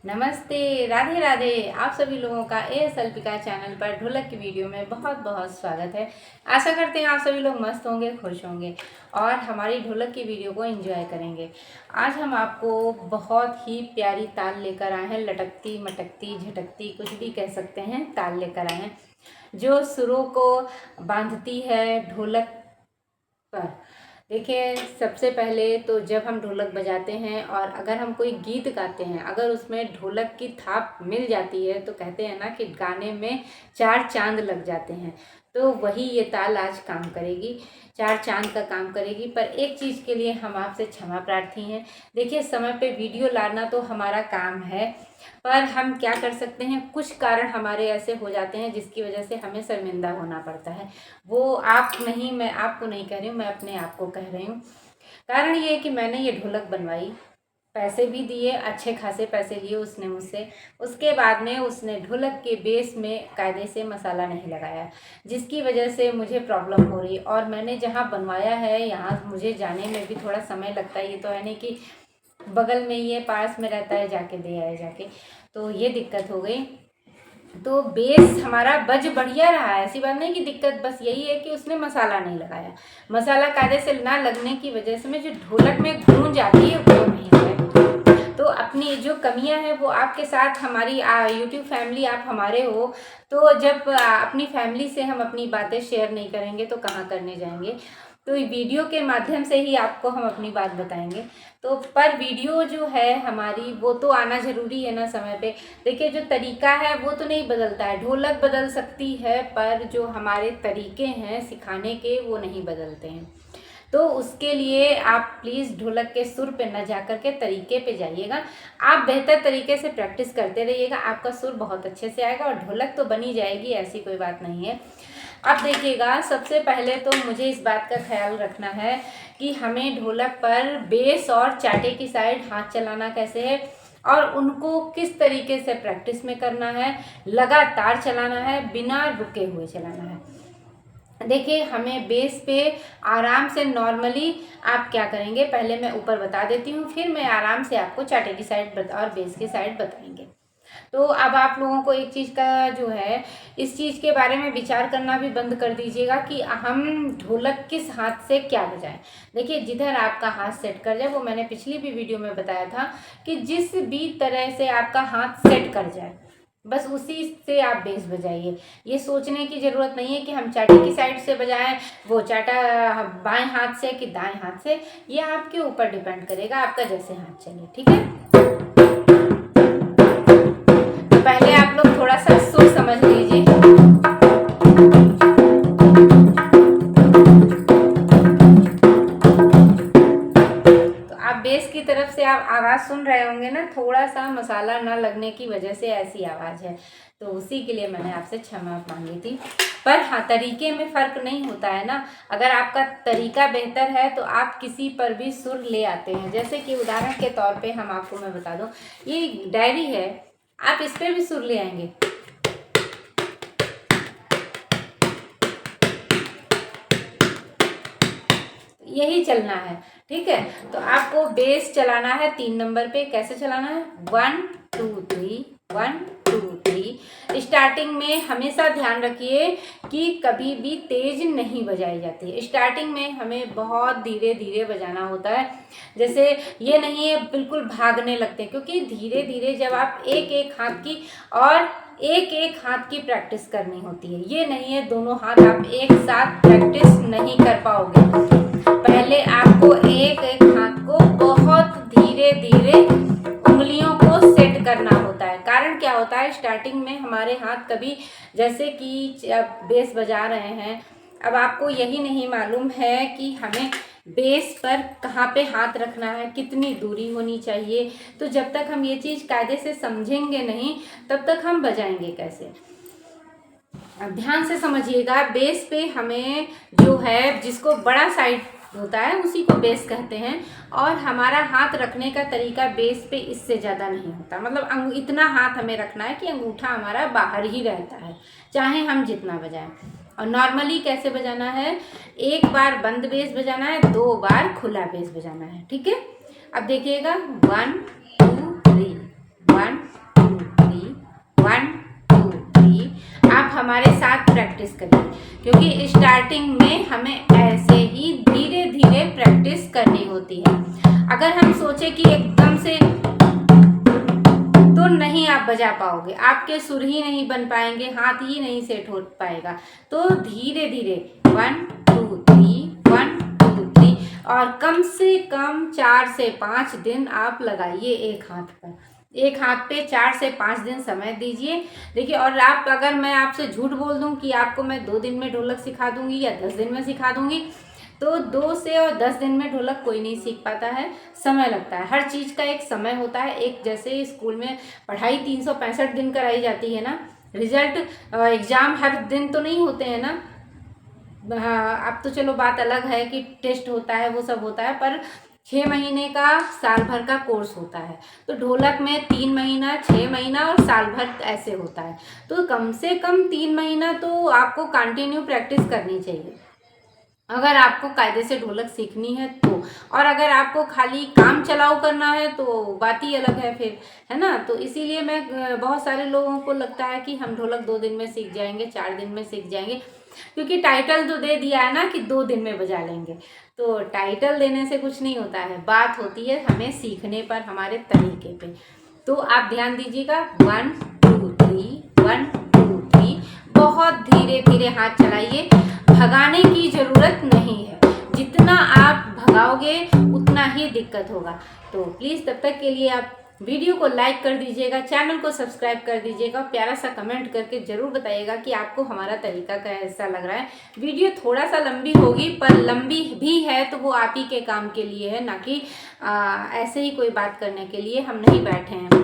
नमस्ते, राधे राधे। आप सभी लोगों का एएस अल्पिका चैनल पर ढोलक की वीडियो में बहुत बहुत स्वागत है। आशा करते हैं आप सभी लोग मस्त होंगे, खुश होंगे और हमारी ढोलक की वीडियो को एंजॉय करेंगे। आज हम आपको बहुत ही प्यारी ताल लेकर आए हैं। लटकती मटकती झटकती कुछ भी कह सकते हैं, ताल लेकर आए हैं जो सुरों को बांधती है ढोलक पर। देखिए, सबसे पहले तो जब हम ढोलक बजाते हैं और अगर हम कोई गीत गाते हैं, अगर उसमें ढोलक की थाप मिल जाती है तो कहते हैं ना कि गाने में चार चांद लग जाते हैं। तो वही ये ताल आज काम करेगी, चार चांद का काम करेगी। पर एक चीज़ के लिए हम आपसे क्षमा प्रार्थी हैं। देखिए, समय पे वीडियो लाना तो हमारा काम है, पर हम क्या कर सकते हैं, कुछ कारण हमारे ऐसे हो जाते हैं जिसकी वजह से हमें शर्मिंदा होना पड़ता है। वो आप नहीं, मैं आपको नहीं कह रही हूँ, मैं अपने आप को कह रही हूँ। कारण ये है कि मैंने ये ढोलक बनवाई, पैसे भी दिए, अच्छे खासे पैसे लिए उसने मुझसे। उसके बाद में उसने ढोलक के बेस में कायदे से मसाला नहीं लगाया, जिसकी वजह से मुझे प्रॉब्लम हो रही। और मैंने जहाँ बनवाया है यहाँ मुझे जाने में भी थोड़ा समय लगता है। ये तो है नहीं कि बगल में ये पास में रहता है, जाके दे आए जाके, तो ये दिक्कत हो गई। तो बेस हमारा बज बढ़िया रहा है, ऐसी बात नहीं कि दिक्कत बस यही है कि उसने मसाला नहीं लगाया। मसाला कायदे से ना लगने की वजह से में जो ढोलक में गूंज आती है वो नहीं है। तो अपनी जो कमियां हैं वो आपके साथ, हमारी यूट्यूब फैमिली आप हमारे हो, तो जब अपनी फैमिली से हम अपनी बातें शेयर नहीं करेंगे तो कहाँ करने जाएंगे। तो वीडियो के माध्यम से ही आपको हम अपनी बात बताएंगे। तो पर वीडियो जो है हमारी वो तो आना ज़रूरी है ना समय पे। देखिए, जो तरीका है वो तो नहीं बदलता है, ढोलक बदल सकती है पर जो हमारे तरीके हैं सिखाने के वो नहीं बदलते हैं। तो उसके लिए आप प्लीज़ ढोलक के सुर पे न जा कर के तरीके पे जाइएगा। आप बेहतर तरीके से प्रैक्टिस करते रहिएगा, आपका सुर बहुत अच्छे से आएगा और ढोलक तो बनी जाएगी, ऐसी कोई बात नहीं है। अब देखिएगा, सबसे पहले तो मुझे इस बात का ख्याल रखना है कि हमें ढोलक पर बेस और चाटे की साइड हाथ चलाना कैसे है और उनको किस तरीके से प्रैक्टिस में करना है। लगातार चलाना है, बिना रुके हुए चलाना है। देखिए, हमें बेस पे आराम से नॉर्मली आप क्या करेंगे, पहले मैं ऊपर बता देती हूँ, फिर मैं आराम से आपको चाटे की साइड और बेस की साइड बताएंगे। तो अब आप लोगों को एक चीज़ का जो है, इस चीज़ के बारे में विचार करना भी बंद कर दीजिएगा कि हम ढोलक किस हाथ से क्या बजाएं। देखिए, जिधर आपका हाथ सेट कर जाए, वो मैंने पिछली भी वीडियो में बताया था कि जिस भी तरह से आपका हाथ सेट कर जाए बस उसी से आप बेस बजाइए। ये सोचने की ज़रूरत नहीं है कि हम चाटे की साइड से बजाएं, वो चाटा बाएं हाथ से कि दाएं हाथ से। ये आपके ऊपर डिपेंड करेगा, आपका जैसे हाथ चले, ठीक है। तो पहले आप लोग थोड़ा सा सुर समझ लीजिए। बेस की तरफ से आप आवाज़ सुन रहे होंगे ना, थोड़ा सा मसाला न लगने की वजह से ऐसी आवाज़ है, तो उसी के लिए मैंने आपसे क्षमा मांगी थी। पर हाँ, तरीके में फ़र्क नहीं होता है ना। अगर आपका तरीका बेहतर है तो आप किसी पर भी सुर ले आते हैं। जैसे कि उदाहरण के तौर पे हम आपको मैं बता दूं, ये डायरी है, आप इस पर भी सुर ले आएंगे। यही चलना है, ठीक है। तो आपको बेस चलाना है 3 नंबर पे। कैसे चलाना है? 1 2 3, 1 2 3। स्टार्टिंग में हमेशा ध्यान रखिए कि कभी भी तेज नहीं बजाई जाती है। स्टार्टिंग में हमें बहुत धीरे धीरे बजाना होता है। जैसे ये नहीं है बिल्कुल भागने लगते हैं, क्योंकि धीरे धीरे जब आप एक एक हाथ की और एक एक हाथ की प्रैक्टिस करनी होती है। ये नहीं है दोनों हाथ आप एक साथ प्रैक्टिस नहीं कर पाओगे। पहले आपको एक एक हाथ को बहुत धीरे धीरे उंगलियों को सेट करना होता है। कारण क्या होता है, स्टार्टिंग में हमारे हाथ कभी, जैसे कि बेस बजा रहे हैं, अब आपको यही नहीं मालूम है कि हमें बेस पर कहाँ पे हाथ रखना है, कितनी दूरी होनी चाहिए। तो जब तक हम ये चीज़ कायदे से समझेंगे नहीं, तब तक हम बजाएंगे कैसे। अब ध्यान से समझिएगा, बेस पे हमें जो है, जिसको बड़ा साइड होता है उसी को बेस कहते हैं, और हमारा हाथ रखने का तरीका बेस पे इससे ज़्यादा नहीं होता। मतलब इतना हाथ हमें रखना है कि अंगूठा हमारा बाहर ही रहता है, चाहे हम जितना बजाएं। और नॉर्मली कैसे बजाना है, एक बार बंद बेस बजाना है, 2 बार खुला बेस बजाना है, ठीक है। अब देखिएगा, 1 2 3, 1 हमारे साथ प्रैक्टिस करिए, क्योंकि स्टार्टिंग में हमें ऐसे ही धीरे धीरे प्रैक्टिस करनी होती है। अगर हम सोचे कि एकदम से, तो नहीं आप बजा पाओगे, आपके सुर ही नहीं बन पाएंगे, हाथ ही नहीं सेट हो पाएगा। तो धीरे धीरे 1 2 3 1 2 3, और कम से कम 4 से 5 दिन आप लगाइए एक हाथ पर। एक हाथ पे 4 से 5 दिन समय दीजिए। देखिए, और आप, अगर मैं आपसे झूठ बोल दूं कि आपको मैं 2 दिन में ढोलक सिखा दूंगी या 10 दिन में सिखा दूंगी, तो 2 से और 10 दिन में ढोलक कोई नहीं सीख पाता है। समय लगता है, हर चीज़ का एक समय होता है। एक जैसे स्कूल में पढ़ाई 365 दिन कराई जाती है ना, रिजल्ट एग्ज़ाम हर दिन तो नहीं होते हैं ना। हाँ, अब तो चलो बात अलग है कि टेस्ट होता है, वो सब होता है, पर 6 महीने का, साल भर का कोर्स होता है। तो ढोलक में 3 महीना, 6 महीना और साल भर ऐसे होता है। तो कम से कम 3 महीना तो आपको कंटिन्यू प्रैक्टिस करनी चाहिए, अगर आपको कायदे से ढोलक सीखनी है तो। और अगर आपको खाली काम चलाओ करना है तो बात ही अलग है फिर, है ना। तो इसीलिए मैं, बहुत सारे लोगों को लगता है कि हम ढोलक 2 दिन में सीख जाएंगे, 4 दिन में सीख जाएंगे, क्योंकि टाइटल तो दे दिया है ना कि 2 दिन में बजा लेंगे। तो टाइटल देने से कुछ नहीं होता है, बात होती है हमें सीखने पर, हमारे तरीके पे। तो आप ध्यान दीजिएगा, 1 2 3 1 2 3, बहुत धीरे धीरे हाथ चलाइए, भगाने की ज़रूरत नहीं है। जितना आप भगाओगे उतना ही दिक्कत होगा। तो प्लीज़ तब तक के लिए आप वीडियो को लाइक कर दीजिएगा, चैनल को सब्सक्राइब कर दीजिएगा, प्यारा सा कमेंट करके ज़रूर बताइएगा कि आपको हमारा तरीका कैसा लग रहा है। वीडियो थोड़ा सा लंबी होगी, पर लंबी भी है तो वो आप ही के काम के लिए है, ना कि ऐसे ही कोई बात करने के लिए हम नहीं बैठे हैं।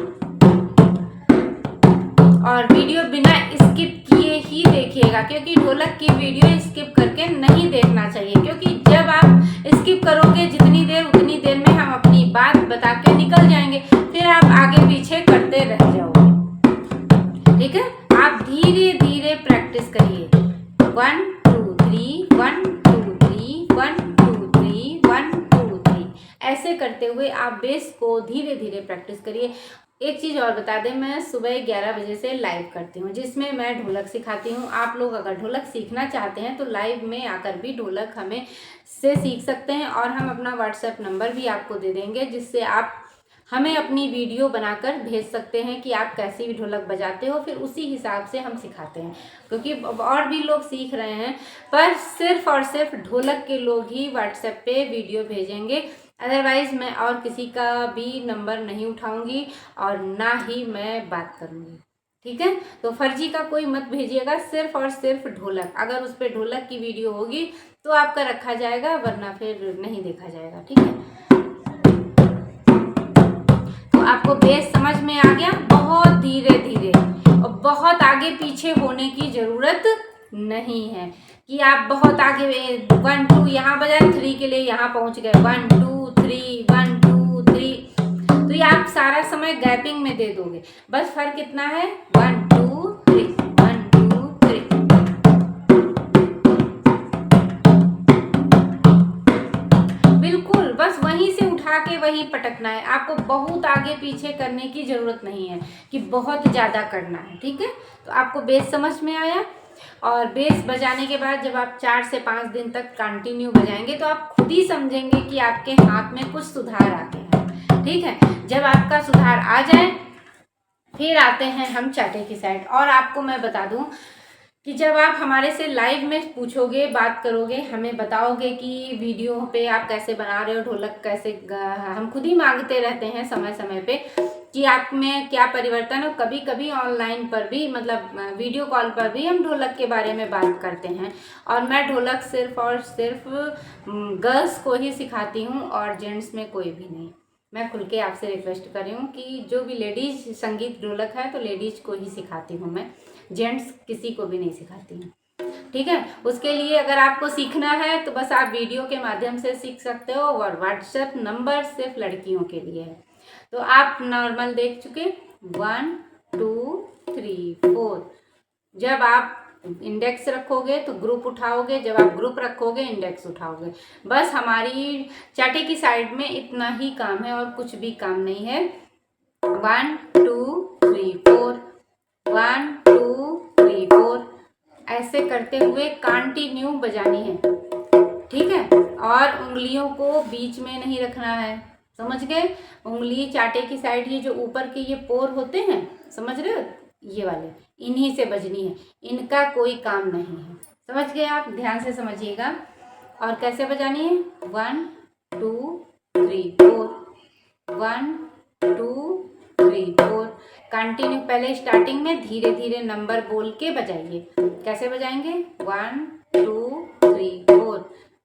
और वीडियो बिना स्किप किए ही देखिएगा, क्योंकि ढोलक की वीडियो स्किप करके नहीं देखना चाहिए, क्योंकि जब आप स्किप करोगे जितनी देर, उतनी देर में हम अपनी बात बता के निकल जाएंगे, फिर आप आगे पीछे करते रह जाओगे। ठीक है, आप धीरे धीरे प्रैक्टिस करिए। 1 2 3 1 2 3 1 2 3 1 2 3, ऐसे करते हुए आप बेस को धीरे धीरे प्रैक्टिस करिए। एक चीज़ और बता दें, मैं सुबह 11 बजे से लाइव करती हूँ, जिसमें मैं ढोलक सिखाती हूँ। आप लोग अगर ढोलक सीखना चाहते हैं तो लाइव में आकर भी ढोलक हमें से सीख सकते हैं, और हम अपना व्हाट्सएप नंबर भी आपको दे देंगे, जिससे आप हमें अपनी वीडियो बनाकर भेज सकते हैं कि आप कैसी भी ढोलक बजाते हो, फिर उसी हिसाब से हम सिखाते हैं। क्योंकि और भी लोग सीख रहे हैं, पर सिर्फ और सिर्फ ढोलक के लोग ही व्हाट्सएप पे वीडियो भेजेंगे, अदरवाइज़ मैं और किसी का भी नंबर नहीं उठाऊंगी और ना ही मैं बात करूंगी। ठीक है, तो फर्जी का कोई मत भेजिएगा, सिर्फ और सिर्फ ढोलक, अगर उस पर ढोलक की वीडियो होगी तो आपका रखा जाएगा, वरना फिर नहीं देखा जाएगा। ठीक है, तो आपको बेस समझ में आ गया। बहुत धीरे धीरे और बहुत आगे पीछे होने की ज़रूरत नहीं है कि आप बहुत आगे 1 2 यहाँ बजाए, 3 के लिए यहाँ पहुँच गए, 1 2 3 1 2 3, तो ये आप सारा समय गैपिंग में दे दोगे। बस फर्क इतना है, 1 2 3 1 2 3। बिल्कुल, बस वहीं से उठा के वहीं पटकना है, आपको बहुत आगे पीछे करने की ज़रूरत नहीं है कि बहुत ज़्यादा करना है। ठीक है, तो आपको बेस समझ में आया। और बेस बजाने के बाद जब आप 4 से 5 दिन तक कंटिन्यू बजाएंगे तो आप खुद ही समझेंगे कि आपके हाथ में कुछ सुधार आ गया है। ठीक है, जब आपका सुधार आ जाए फिर आते हैं हम चाटे की साइड। और आपको मैं बता दूं कि जब आप हमारे से लाइव में पूछोगे, बात करोगे, हमें बताओगे कि वीडियो पे आप कैसे बना रहे हो ढोलक, कैसे हम खुद ही मांगते रहते हैं समय समय पे कि आप में क्या परिवर्तन हो। कभी कभी ऑनलाइन पर भी, मतलब वीडियो कॉल पर भी हम ढोलक के बारे में बात करते हैं। और मैं ढोलक सिर्फ और सिर्फ गर्ल्स को ही सिखाती हूँ और जेंट्स में कोई भी नहीं। मैं खुल के आपसे रिक्वेस्ट कर रही हूँ कि जो भी लेडीज संगीत ढोलक है तो लेडीज को ही सिखाती हूँ मैं, जेंट्स किसी को भी नहीं सिखाती हूँ। ठीक है, उसके लिए अगर आपको सीखना है तो बस आप वीडियो के माध्यम से सीख सकते हो, और व्हाट्सएप नंबर सिर्फ लड़कियों के लिए है। तो आप नॉर्मल देख चुके, 1 2 3 4, जब आप इंडेक्स रखोगे तो ग्रुप उठाओगे, जब आप ग्रुप रखोगे इंडेक्स उठाओगे। बस हमारी चाटे की साइड में इतना ही काम है और कुछ भी काम नहीं है। 1 2 3 4 1 2 3 4 ऐसे करते हुए कंटिन्यू बजानी है, ठीक है। और उंगलियों को बीच में नहीं रखना है, समझ गए। उंगली चाटे की साइड, ये जो ऊपर के ये पोर होते हैं, समझ रहे हो, ये वाले, इन्हीं से बजनी है, इनका कोई काम नहीं है। समझ गए आप, ध्यान से समझिएगा। और कैसे बजानी है, 1 2 3 4, 1 2 3 4, कंटिन्यू। पहले स्टार्टिंग में धीरे धीरे नंबर बोल के बजाइए। कैसे बजाएंगे, 1 2 3 4,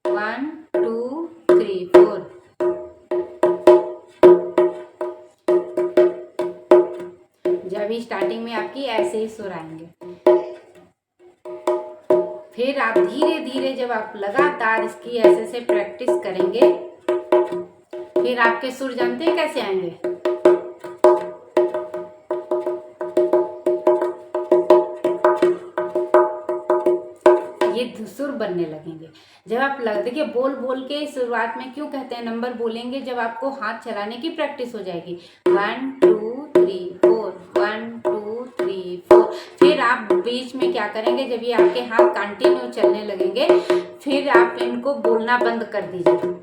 1 2 3 4। जब भी स्टार्टिंग में आपकी ऐसे ही सुर आएंगे, फिर आप धीरे धीरे, जब आप लगातार इसकी ऐसे से प्रैक्टिस करेंगे, फिर आपके सुर जानते हैं कैसे आएंगे, ये सुर बनने लगेंगे। जब आप देखिए, बोल बोल के शुरुआत में क्यों कहते हैं नंबर बोलेंगे, जब आपको हाथ चलाने की प्रैक्टिस हो जाएगी, 1 2 3 4, 1 2 3 4। फिर आप बीच में क्या करेंगे, जब ये आपके हाथ कंटिन्यू चलने लगेंगे, फिर आप इनको बोलना बंद कर दीजिए।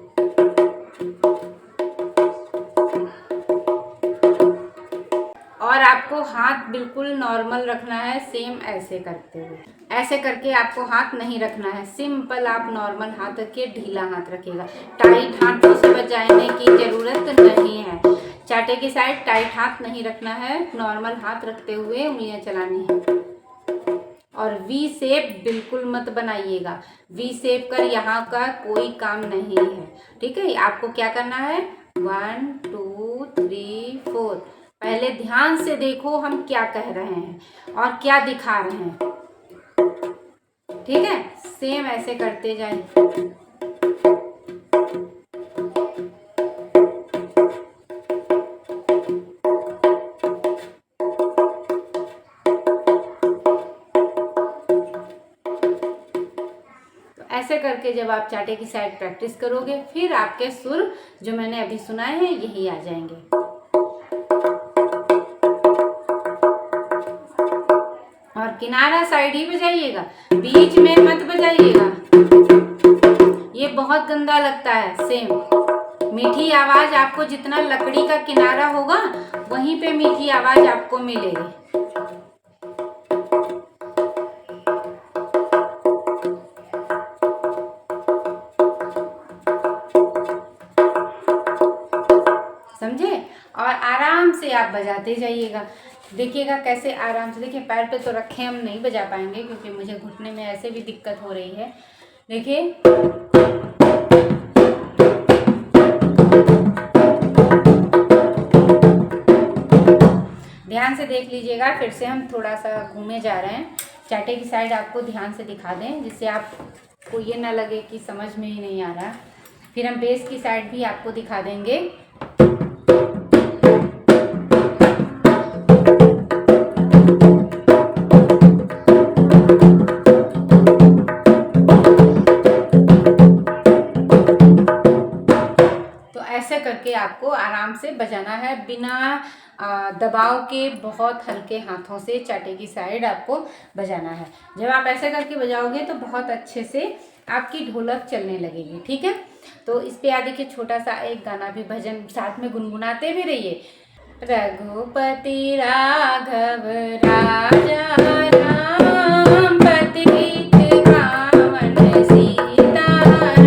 और आपको हाथ बिल्कुल नॉर्मल रखना है, सेम ऐसे करते हुए। ऐसे करके आपको हाथ नहीं रखना है, सिंपल आप नॉर्मल हाथ रखिए, ढीला हाथ रखिएगा। टाइट हाथों से बजाने की जरूरत नहीं है। चाटे की साइड टाइट हाथ नहीं रखना है, नॉर्मल हाथ रखते हुए उंगलियां चलानी है। और वी शेप बिल्कुल मत बनाइएगा, वी शेप कर यहाँ का कोई काम नहीं है, ठीक है। आपको क्या करना है, 1 2 3 4। पहले ध्यान से देखो हम क्या कह रहे हैं और क्या दिखा रहे हैं, ठीक है। सेम ऐसे करते जाए। तो ऐसे करके जब आप चाटे की साइड प्रैक्टिस करोगे, फिर आपके सुर जो मैंने अभी सुनाए हैं यही आ जाएंगे। और किनारा साइड ही बजाइएगा, बीच में मत बजाइएगा, ये बहुत गंदा लगता है। सेम मीठी आवाज आपको, जितना लकड़ी का किनारा होगा वहीं पे मीठी आवाज आपको मिलेगी। समझे। और आराम से आप बजाते जाइएगा, देखिएगा कैसे आराम से। देखिए, पैर पे तो रखे हम नहीं बजा पाएंगे क्योंकि मुझे घुटने में ऐसे भी दिक्कत हो रही है। देखिए, ध्यान से देख लीजिएगा। फिर से हम थोड़ा सा घूमे जा रहे हैं, चाटे की साइड आपको ध्यान से दिखा दें, जिससे आपको ये ना लगे कि समझ में ही नहीं आ रहा। फिर हम बेस की साइड भी आपको दिखा देंगे। ऐसे करके आपको आराम से बजाना है, बिना दबाव के, बहुत हल्के हाथों से चाटे की साइड आपको बजाना है। जब आप ऐसे करके बजाओगे तो बहुत अच्छे से आपकी ढोलक चलने लगेगी, ठीक है। तो इस पे आगे के छोटा सा एक गाना भी, भजन साथ में गुनगुनाते भी रहिए। रघुपति राघव राजा राम, पतित पावन सीताराम।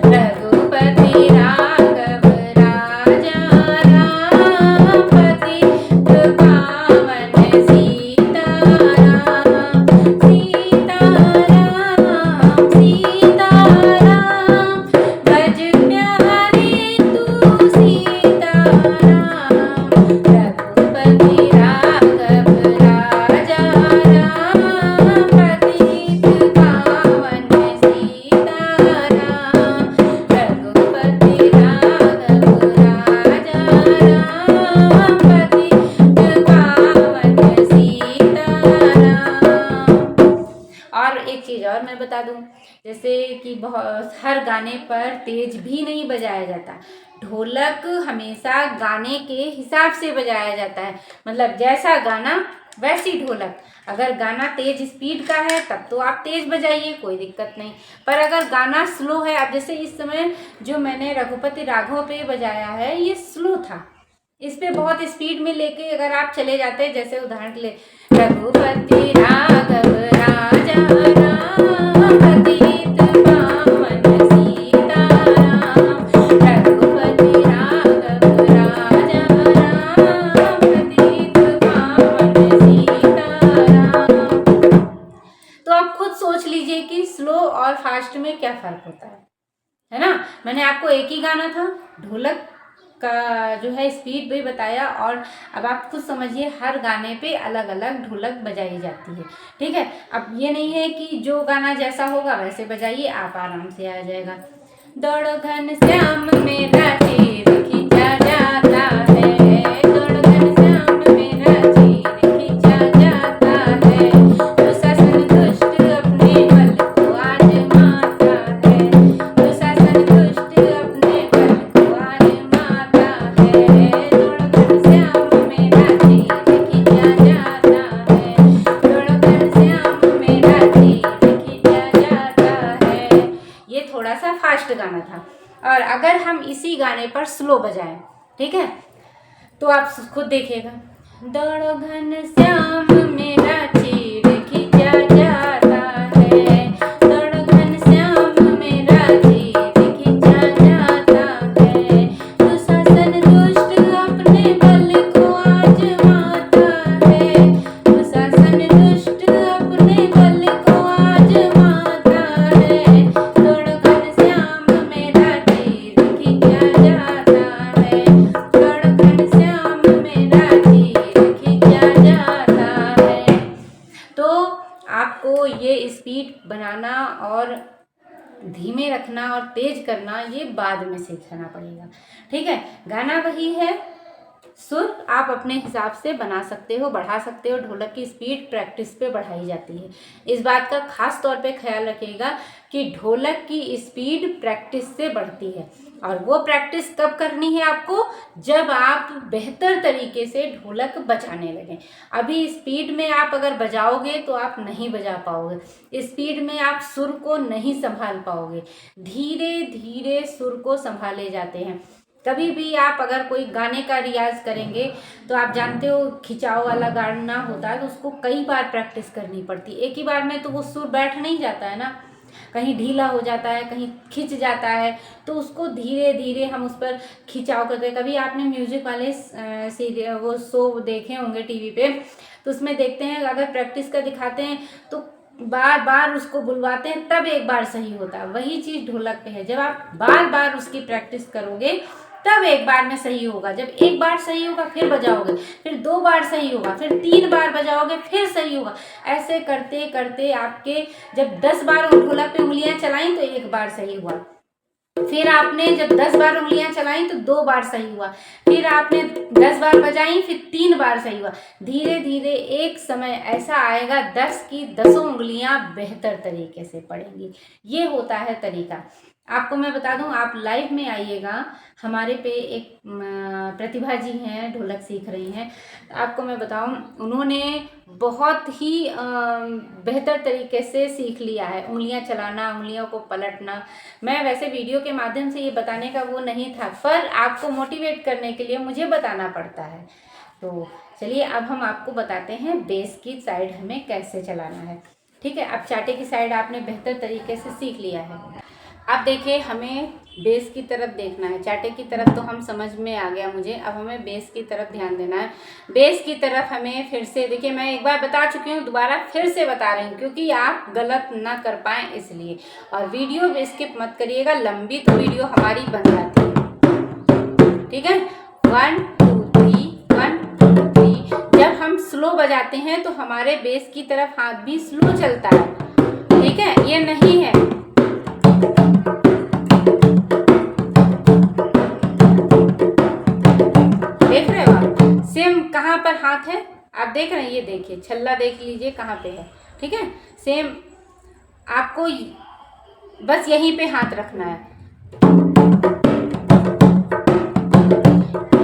रघुपति राघव राजा राम, पतित पावन सीताराम। सीताराम सीताराम, भज प्यारे तू सीताराम। रघुपति राघव राजा राम, पतित पावन सीताराम। रघुपति राघव राजा राम, पतित पावन सीताराम। और एक चीज़ और मैं बता दूं, जैसे कि बहुत हर गाने पर तेज भी नहीं बजाया जाता, ढोलक हमेशा गाने के हिसाब से बजाया जाता है। मतलब जैसा गाना वैसी ढोलक। अगर गाना तेज स्पीड का है तब तो आप तेज बजाइए, कोई दिक्कत नहीं। पर अगर गाना स्लो है, अब जैसे इस समय जो मैंने रघुपति राघव पे बजाया है ये स्लो था, इस पे बहुत स्पीड में लेके अगर आप चले जाते हैं, जैसे उदाहरण के लिए रघुपति राघव राजा राम पतित पावन सीताराम, रघुपति राघव राजा राम पतित पावन सीताराम। तो आप खुद सोच लीजिए कि स्लो और फास्ट में क्या फर्क होता है ना। मैंने आपको एक ही गाना था, ढोलक का जो है स्पीड भी बताया, और अब आप खुद समझिए हर गाने पे अलग अलग ढोलक बजाई जाती है, ठीक है। अब ये नहीं है कि जो गाना जैसा होगा वैसे बजाइए, आप आराम से आ जाएगा। दौड़ो घन श्याम मेरा तीर खींचा जाता है, दौड़ो घन श्याम मेरा तीर खींचा जाता है, दुशासन दुष्ट अपने बल को आजमाता है, दुशासन दुष्ट अपने बल को आजमाता है, दौड़ो घन श्याम मेरा तीर खींचा जाता है, दौड़ो घन श्याम मेरा तीर खींचा जाता है। ये थोड़ा सा फास्ट गाना था। और अगर हम इसी गाने पर स्लो बजाएं, ठीक है, तो आप खुद देखिएगा। दौड़ो घन श्याम मेरा तीर खींचा जाता है, दौड़ो घन श्याम मेरा तीर खींचा जाता है, दुशासन दुष्ट अपने बल को आजमाता है, दुशासन दुष्ट अपने बल को आजमाता है, दौड़ो घन श्याम मेरा तीर खींचा जाता है, दौड़ो घन श्याम मेरा तीर खींचा जाता है। तो आपको ये स्पीड बनाना और धीमे रखना और तेज करना ये बाद में सीखना पड़ेगा, ठीक है। गाना वही है, सुर आप अपने हिसाब से बना सकते हो, बढ़ा सकते हो। ढोलक की स्पीड प्रैक्टिस पे बढ़ाई जाती है। इस बात का खास तौर पे ख्याल रखिएगा कि ढोलक की स्पीड प्रैक्टिस से बढ़ती है, और वो प्रैक्टिस कब करनी है आपको, जब आप बेहतर तरीके से ढोलक बजाने लगें। अभी स्पीड में आप अगर बजाओगे तो आप नहीं बजा पाओगे, स्पीड में आप सुर को नहीं संभाल पाओगे, धीरे धीरे सुर को संभाले जाते हैं। कभी भी आप अगर कोई गाने का रियाज करेंगे तो आप जानते हो खिंचाव वाला गाना होता है तो उसको कई बार प्रैक्टिस करनी पड़ती है, एक ही बार में तो वो सुर बैठ नहीं जाता है ना, कहीं ढीला हो जाता है, कहीं खिंच जाता है, तो उसको धीरे धीरे हम उस पर खिंचाव करते हैं। कभी आपने म्यूजिक वाले सीरियल वो शो देखे होंगे टीवी पे, तो उसमें देखते हैं अगर प्रैक्टिस का दिखाते हैं तो बार बार उसको बुलवाते हैं तब एक बार सही होता है। वही चीज़ ढोलक पे है, जब आप बार बार उसकी प्रैक्टिस करोगे तब एक बार में सही होगा। जब एक बार सही होगा फिर बजाओगे, फिर 2 बार सही होगा, फिर 3 बार बजाओगे फिर सही होगा। ऐसे करते करते आपके जब 10 बार ढोलक पे उंगलियां चलाई तो 1 बार सही हुआ, फिर आपने जब 10 बार उंगलियां चलाई तो 2 बार सही हुआ, फिर आपने 10 बार बजाई फिर 3 बार सही हुआ। धीरे धीरे एक समय ऐसा आएगा 10 की 10 उंगलियां बेहतर तरीके से पड़ेंगी। ये होता है तरीका। आपको मैं बता दूं, आप लाइव में आइएगा, हमारे पे एक प्रतिभा जी हैं, ढोलक सीख रही हैं। आपको मैं बताऊं, उन्होंने बहुत ही बेहतर तरीके से सीख लिया है उंगलियां चलाना, उंगलियों को पलटना। मैं वैसे वीडियो के माध्यम से ये बताने का वो नहीं था, पर आपको मोटिवेट करने के लिए मुझे बताना पड़ता है। तो चलिए अब हम आपको बताते हैं बेस की साइड हमें कैसे चलाना है, ठीक है। अब चाटे की साइड आपने बेहतर तरीके से सीख लिया है। अब देखिए हमें बेस की तरफ देखना है, चाटे की तरफ तो हम समझ में आ गया मुझे, अब हमें बेस की तरफ ध्यान देना है। बेस की तरफ हमें फिर से, देखिए मैं एक बार बता चुकी हूँ, दोबारा फिर से बता रही हूँ क्योंकि आप गलत ना कर पाएँ इसलिए। और वीडियो स्किप मत करिएगा, लंबी तो वीडियो हमारी बन जाती है, ठीक है। 1 2 3 1 2 3। जब हम स्लो बजाते हैं तो हमारे बेस की तरफ हाथ भी स्लो चलता है, ठीक है। ये नहीं है देख रहे हो आप, सेम कहाँ पर हाथ है आप देख रहे हैं, ये देखिए छल्ला देख लीजिए कहाँ पे है, ठीक है। सेम आपको बस यहीं पे हाथ रखना है।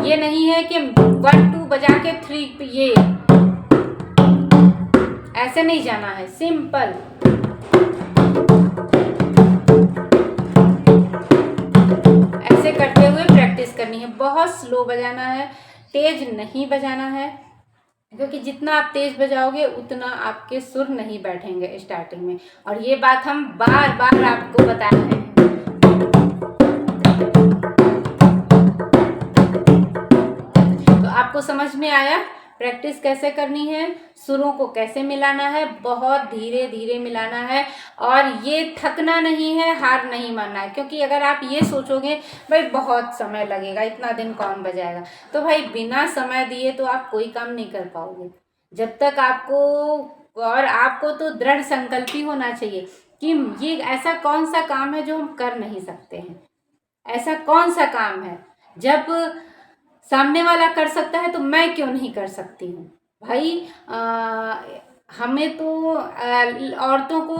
ये नहीं है कि 1 2 बजा के 3 ये ऐसे नहीं जाना है, सिंपल। ऐसे करते हुए प्रैक्टिस करनी है। बहुत स्लो बजाना है, तेज नहीं बजाना है, क्योंकि जितना आप तेज बजाओगे उतना आपके सुर नहीं बैठेंगे स्टार्टिंग में। और ये बात हम बार बार आपको बता रहे हैं। तो आपको समझ में आया प्रैक्टिस कैसे करनी है, सुरों को कैसे मिलाना है, बहुत धीरे धीरे मिलाना है। और ये थकना नहीं है, हार नहीं मानना है। क्योंकि अगर आप ये सोचोगे भाई बहुत समय लगेगा, इतना दिन कौन बजाएगा, तो भाई बिना समय दिए तो आप कोई काम नहीं कर पाओगे। जब तक आपको तो दृढ़ संकल्प ही होना चाहिए कि ये ऐसा कौन सा काम है जो हम कर नहीं सकते हैं। ऐसा कौन सा काम है जब सामने वाला कर सकता है तो मैं क्यों नहीं कर सकती हूँ। भाई हमें तो औरतों को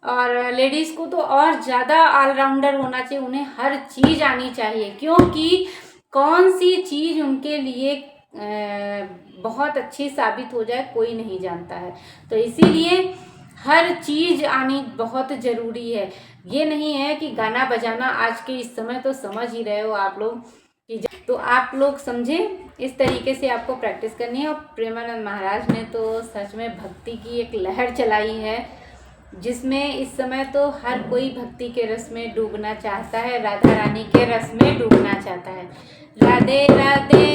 और लेडीज़ को तो और ज़्यादा ऑलराउंडर होना चाहिए। उन्हें हर चीज़ आनी चाहिए, क्योंकि कौन सी चीज़ उनके लिए बहुत अच्छी साबित हो जाए कोई नहीं जानता है। तो इसीलिए हर चीज़ आनी बहुत ज़रूरी है। ये नहीं है कि गाना बजाना आज के इस समय तो समझ ही रहे हो आप लोग कि तो आप लोग समझें, इस तरीके से आपको प्रैक्टिस करनी है। और प्रेमानंद महाराज ने तो सच में भक्ति की एक लहर चलाई है, जिसमें इस समय तो हर कोई भक्ति के रस में डूबना चाहता है, राधा रानी के रस में डूबना चाहता है। राधे राधे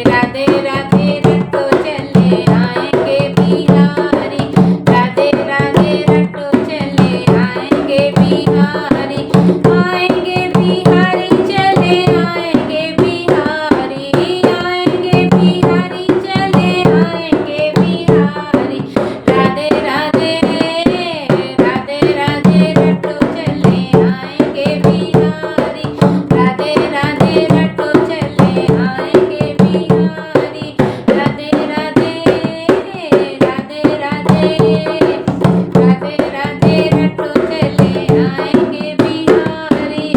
राधे राधे रटो चले आएंगे बिहारी, राधे राधे रटो चले आएंगे बिहारी, आएंगे बिहारी चले आएंगे बिहारी, आएंगे बिहारी चले आएंगे बिहारी। राधे राधे राधे राधे रटो चले आएंगे बिहारी, राधे राधे रटो चले आएंगे बिहारी, राधे राधे राधे राधे राधे रटो चले आएंगे बिहारी।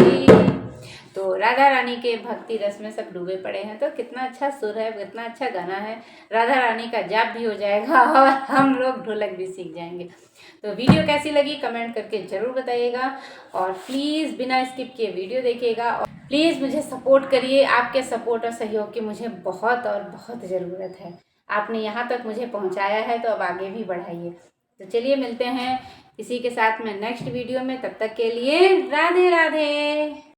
तो राधा रानी के भक्ति रस में सब डूबे पड़े हैं। तो कितना अच्छा सुर है, कितना अच्छा गाना है। राधा रानी का जाप भी हो जाएगा और हम लोग ढोलक भी सीख जाएंगे। तो वीडियो कैसी लगी कमेंट करके ज़रूर बताइएगा, और प्लीज़ बिना स्किप किए वीडियो देखिएगा। और प्लीज़ मुझे सपोर्ट करिए। आपके सपोर्ट और सहयोग की मुझे बहुत और बहुत ज़रूरत है। आपने यहाँ तक मुझे पहुँचाया है तो अब आगे भी बढ़ाइए। तो चलिए मिलते हैं इसी के साथ में नेक्स्ट वीडियो में। तब तक के लिए राधे राधे।